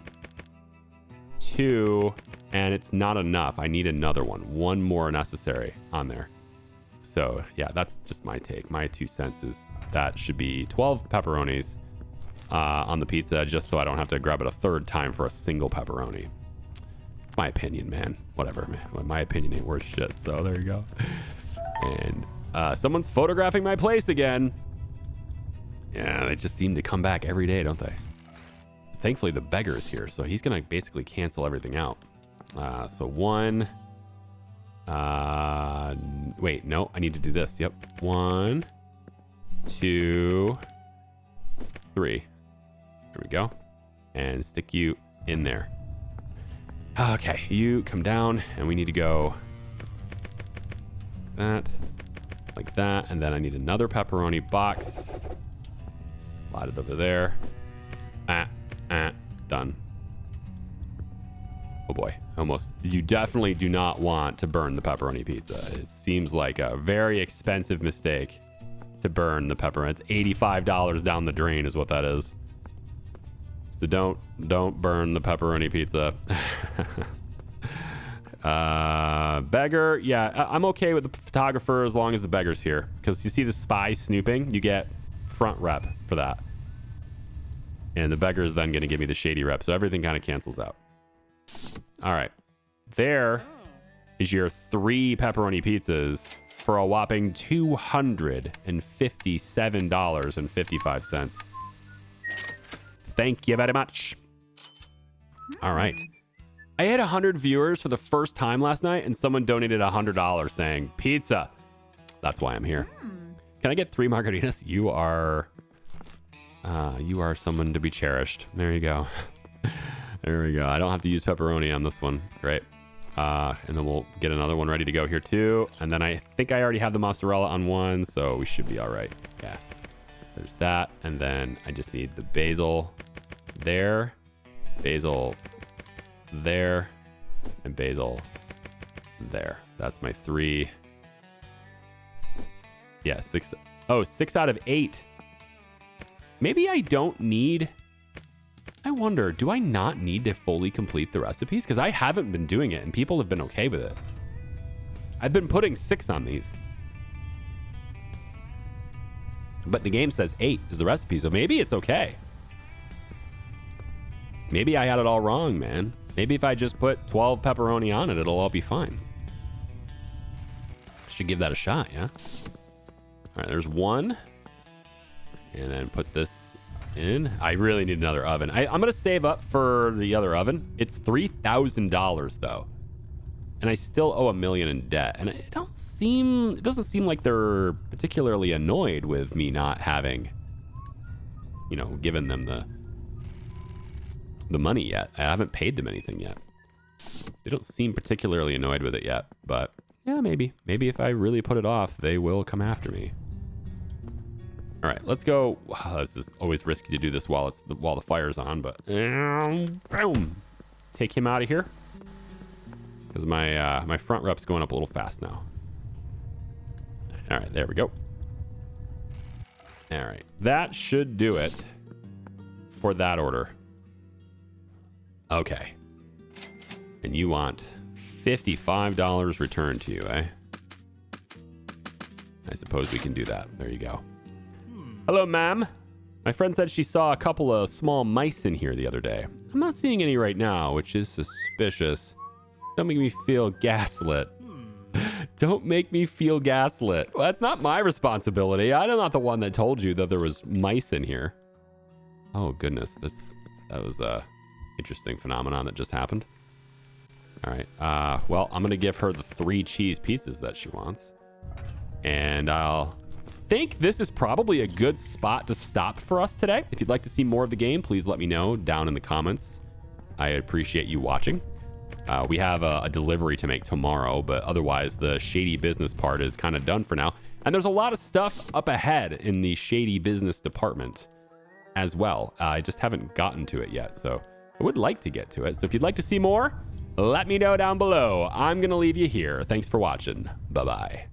2, and it's not enough. I need another one. One more necessary on there. So yeah, that's just my take. My 2 cents is that should be 12 pepperonis on the pizza, just so I don't have to grab it a third time for a single pepperoni. It's my opinion, man. Whatever, man. My opinion ain't worth shit. So there you go. And someone's photographing my place again. Yeah, they just seem to come back every day, don't they? Thankfully, the beggar's here, so he's gonna basically cancel everything out. So 1. Wait, no, I need to do this. Yep. 1, 2, 3. There we go. And stick you in there. Okay, you come down, and we need to go like that, and then I need another pepperoni box. Slide it over there. Done. Oh boy, almost. You definitely do not want to burn the pepperoni pizza. It seems like a very expensive mistake to burn the pepperoni. It's $85 down the drain is what that is. So don't burn the pepperoni pizza. Beggar, yeah, I'm okay with the photographer as long as the beggar's here, because you see the spy snooping, you get front rep for that, and the beggar is then going to give me the shady rep, so everything kind of cancels out. All right, there is your 3 pepperoni pizzas for a whopping $257.55. Thank you very much. All right. I had 100 viewers for the first time last night, and someone donated $100 saying, pizza. That's why I'm here. Can I get 3 margaritas? You are someone to be cherished. There you go. There we go. I don't have to use pepperoni on this one. Great. And then we'll get another one ready to go here too. And then I think I already have the mozzarella on one, so we should be all right. Yeah. There's that. And then I just need the basil there, basil there, and basil there. That's my 3. Yeah, 6. Oh, 6 out of 8. Maybe I don't need... I wonder, do I not need to fully complete the recipes? Because I haven't been doing it, and people have been okay with it. I've been putting 6 on these. But the game says 8 is the recipe, so maybe it's okay. Maybe I had it all wrong, man. Maybe if I just put 12 pepperoni on it, it'll all be fine. Should give that a shot, yeah? All right, there's 1. And then put this in. I really need another oven. I'm going to save up for the other oven. It's $3,000 though. And I still owe $1 million in debt. And it doesn't seem like they're particularly annoyed with me not having, given them the money yet. I haven't paid them anything yet. They don't seem particularly annoyed with it yet, but yeah, maybe if I really put it off, they will come after me. All right, let's go. Wow, this is always risky to do this while the fire's on, but boom, take him out of here because my front rep's going up a little fast now. All right, there we go. All right, that should do it for that order. Okay, and you want $55 returned to you, eh? I suppose we can do that. There you go. Hello, ma'am. My friend said she saw a couple of small mice in here the other day. I'm not seeing any right now, which is suspicious. Don't make me feel gaslit. Don't make me feel gaslit. Well, that's not my responsibility. I'm not the one that told you that there was mice in here. Oh, goodness. That was a interesting phenomenon that just happened. All right. Well, I'm going to give her the 3 cheese pizzas that she wants. And I'll think this is probably a good spot to stop for us today. If you'd like to see more of the game, please let me know down in the comments. I appreciate you watching. We have a delivery to make tomorrow, but otherwise the shady business part is kind of done for now. And there's a lot of stuff up ahead in the shady business department as well. I just haven't gotten to it yet, so I would like to get to it. So if you'd like to see more, let me know down below. I'm going to leave you here. Thanks for watching. Bye-bye.